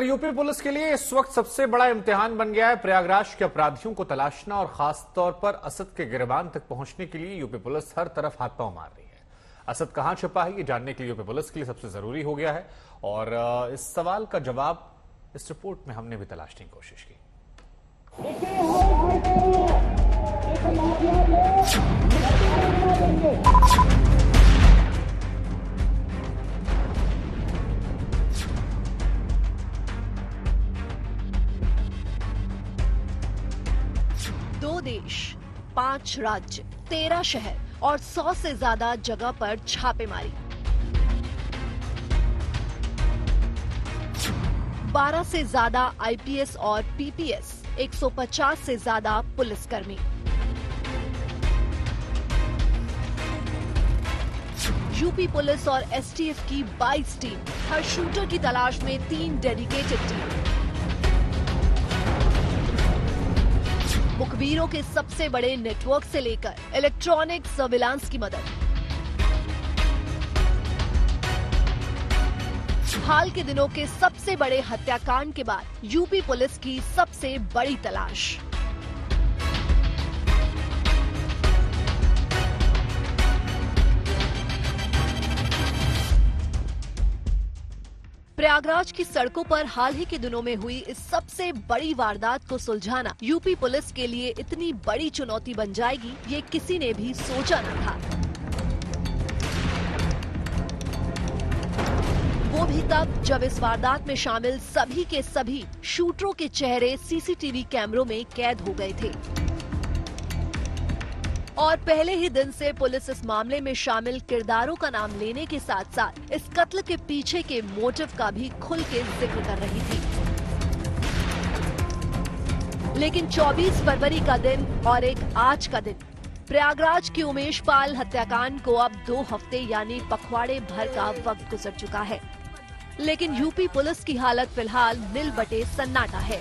UP police के लिए इस वक्त सबसे बड़ा इम्तिहान बन गया है प्रयागराज के अपराधियों को तलाशना और खास तौर पर असद के गिरबान तक पहुंचने के लिए यूपी पुलिस हर तरफ हाथ पांव मार रही है। असद कहां छिपा है ये जानने के लिए यूपी पुलिस के लिए सबसे जरूरी हो गया है और इस सवाल का जवाब इस रिपोर्ट में हमने भी तलाशने की कोशिश की। दो देश, 5 राज्य, 13 शहर और 100 से ज्यादा जगह पर छापेमारी। 12 से ज्यादा आईपीएस और पीपीएस, 150 से ज्यादा पुलिसकर्मी। यूपी पुलिस और एसटीएफ की 22 टीम, हर शूटर की तलाश में 3 डेडिकेटेड टीम। मुखबिरों के सबसे बड़े नेटवर्क से लेकर इलेक्ट्रॉनिक सर्विलांस की मदद। हाल के दिनों के सबसे बड़े हत्याकांड के बाद यूपी पुलिस की सबसे बड़ी तलाश। प्रयागराज की सड़कों पर हाल ही के दिनों में हुई इस सबसे बड़ी वारदात को सुलझाना यूपी पुलिस के लिए इतनी बड़ी चुनौती बन जाएगी, ये किसी ने भी सोचा न था। वो भी तब जब इस वारदात में शामिल सभी के सभी शूटरों के चेहरे सीसीटीवी कैमरों में कैद हो गए थे और पहले ही दिन से पुलिस इस मामले में शामिल किरदारों का नाम लेने के साथ साथ इस कत्ल के पीछे के मोटिव का भी खुल के जिक्र कर रही थी। लेकिन 24 फरवरी का दिन और एक आज का दिन, प्रयागराज के उमेश पाल हत्याकांड को अब 2 हफ्ते यानी पखवाड़े भर का वक्त गुजर चुका है। लेकिन यूपी पुलिस की हालत फिलहाल नील बटे सन्नाटा है।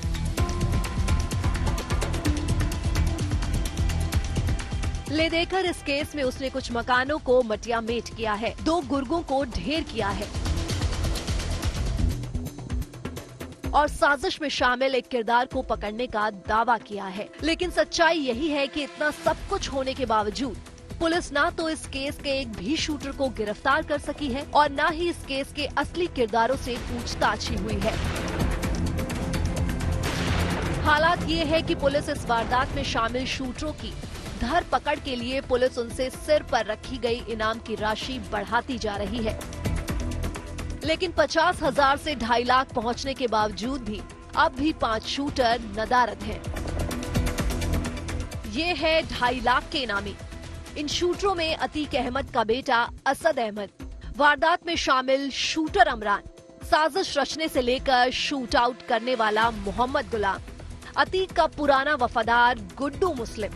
ले देकर इस केस में उसने कुछ मकानों को मटिया मेट किया है, 2 गुर्गों को ढेर किया है और साजिश में शामिल एक किरदार को पकड़ने का दावा किया है। लेकिन सच्चाई यही है कि इतना सब कुछ होने के बावजूद पुलिस ना तो इस केस के एक भी शूटर को गिरफ्तार कर सकी है और न ही इस केस के असली किरदारों से पूछताछ ही हुई है। हालात ये है कि पुलिस इस वारदात में शामिल शूटरों की धर पकड़ के लिए पुलिस उनसे सिर पर रखी गई इनाम की राशि बढ़ाती जा रही है। लेकिन 50,000 से 2.5 लाख पहुंचने के बावजूद भी अब भी 5 शूटर नदारद हैं। ये है 2.5 लाख के इनामी। इन शूटरों में अतीक अहमद का बेटा असद अहमद, वारदात में शामिल शूटर अमरान, साजिश रचने से लेकर शूट आउट करने वाला मोहम्मद गुलाम, अतीक का पुराना वफादार गुड्डू मुस्लिम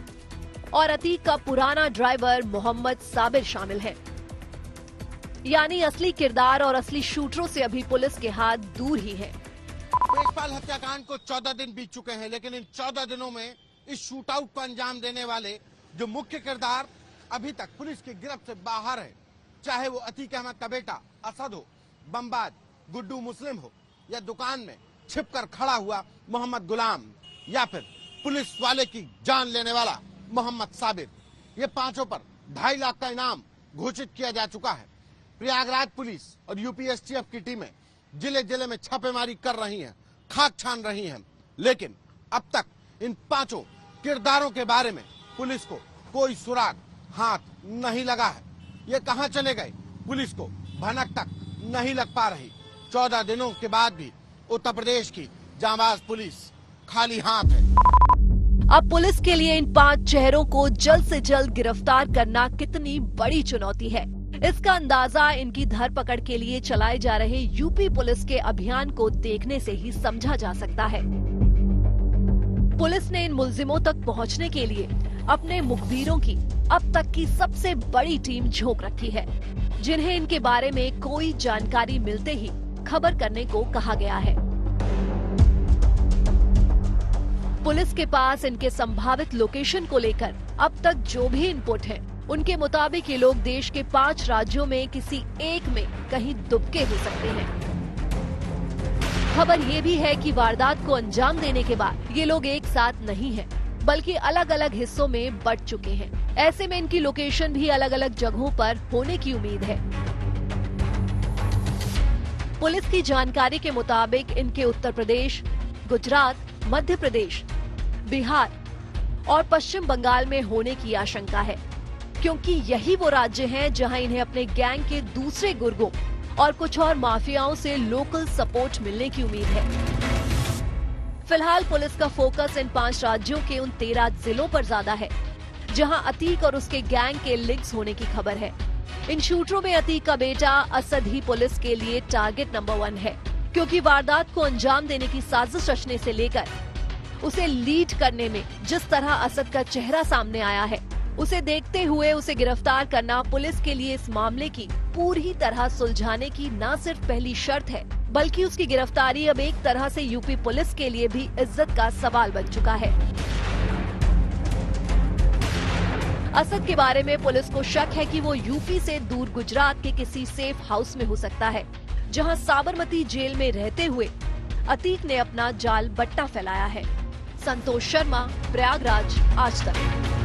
और अतीक का पुराना ड्राइवर मोहम्मद साबिर शामिल है। यानी असली किरदार और असली शूटरों से अभी पुलिस के हाथ दूर ही है। उमेशपाल हत्याकांड को 14 दिन बीत चुके हैं, लेकिन इन 14 दिनों में इस शूटआउट को अंजाम देने वाले जो मुख्य किरदार अभी तक पुलिस की गिरफ्त से बाहर है, चाहे वो अतीक अहमद का बेटा असद हो, बमबाज गुड्डू मुस्लिम हो, या दुकान में छिपकर खड़ा हुआ मोहम्मद गुलाम, या फिर पुलिस वाले की जान लेने वाला मोहम्मद साबिर, ये पांचों पर 2.5 लाख का इनाम घोषित किया जा चुका है। प्रयागराज पुलिस और यूपी एसटीएफ की टीमें जिले जिले में छापेमारी कर रही हैं, खाक छान रही हैं, लेकिन अब तक इन 5 किरदारों के बारे में पुलिस को कोई सुराग हाथ नहीं लगा है। ये कहां चले गए, पुलिस को भनक तक नहीं लग पा रही। 14 दिनों के बाद भी उत्तर प्रदेश की जांबाज पुलिस खाली हाथ है। अब पुलिस के लिए इन 5 चेहरों को जल्द से जल्द गिरफ्तार करना कितनी बड़ी चुनौती है, इसका अंदाजा इनकी धरपकड़ के लिए चलाए जा रहे यूपी पुलिस के अभियान को देखने से ही समझा जा सकता है। पुलिस ने इन मुलजिमों तक पहुंचने के लिए अपने मुखबिरों की अब तक की सबसे बड़ी टीम झोंक रखी है, जिन्हें इनके बारे में कोई जानकारी मिलते ही खबर करने को कहा गया है। पुलिस के पास इनके संभावित लोकेशन को लेकर अब तक जो भी इनपुट है, उनके मुताबिक ये लोग देश के 5 राज्यों में किसी एक में कहीं दुबके हो सकते हैं। खबर ये भी है कि वारदात को अंजाम देने के बाद ये लोग एक साथ नहीं हैं, बल्कि अलग अलग हिस्सों में बंट चुके हैं। ऐसे में इनकी लोकेशन भी अलग अलग जगहों पर होने की उम्मीद है। पुलिस की जानकारी के मुताबिक इनके उत्तर प्रदेश, गुजरात, मध्य प्रदेश, बिहार और पश्चिम बंगाल में होने की आशंका है, क्योंकि यही वो राज्य हैं जहां इन्हें अपने गैंग के दूसरे गुर्गों और कुछ और माफियाओं से लोकल सपोर्ट मिलने की उम्मीद है। फिलहाल पुलिस का फोकस इन 5 राज्यों के उन 13 जिलों पर ज्यादा है जहां अतीक और उसके गैंग के लिंक्स होने की खबर है। इन शूटरों में अतीक का बेटा असद ही पुलिस के लिए टारगेट नंबर 1 है, क्योंकि वारदात को अंजाम देने की साजिश रचने से लेकर उसे लीड करने में जिस तरह असद का चेहरा सामने आया है, उसे देखते हुए उसे गिरफ्तार करना पुलिस के लिए इस मामले की पूरी तरह सुलझाने की न सिर्फ पहली शर्त है, बल्कि उसकी गिरफ्तारी अब एक तरह से यूपी पुलिस के लिए भी इज्जत का सवाल बन चुका है। असद के बारे में पुलिस को शक है कि वो यूपी से दूर गुजरात के किसी सेफ हाउस में हो सकता है, जहां साबरमती जेल में रहते हुए अतीक ने अपना जाल बट्टा फैलाया है। संतोष शर्मा, प्रयागराज, आज तक।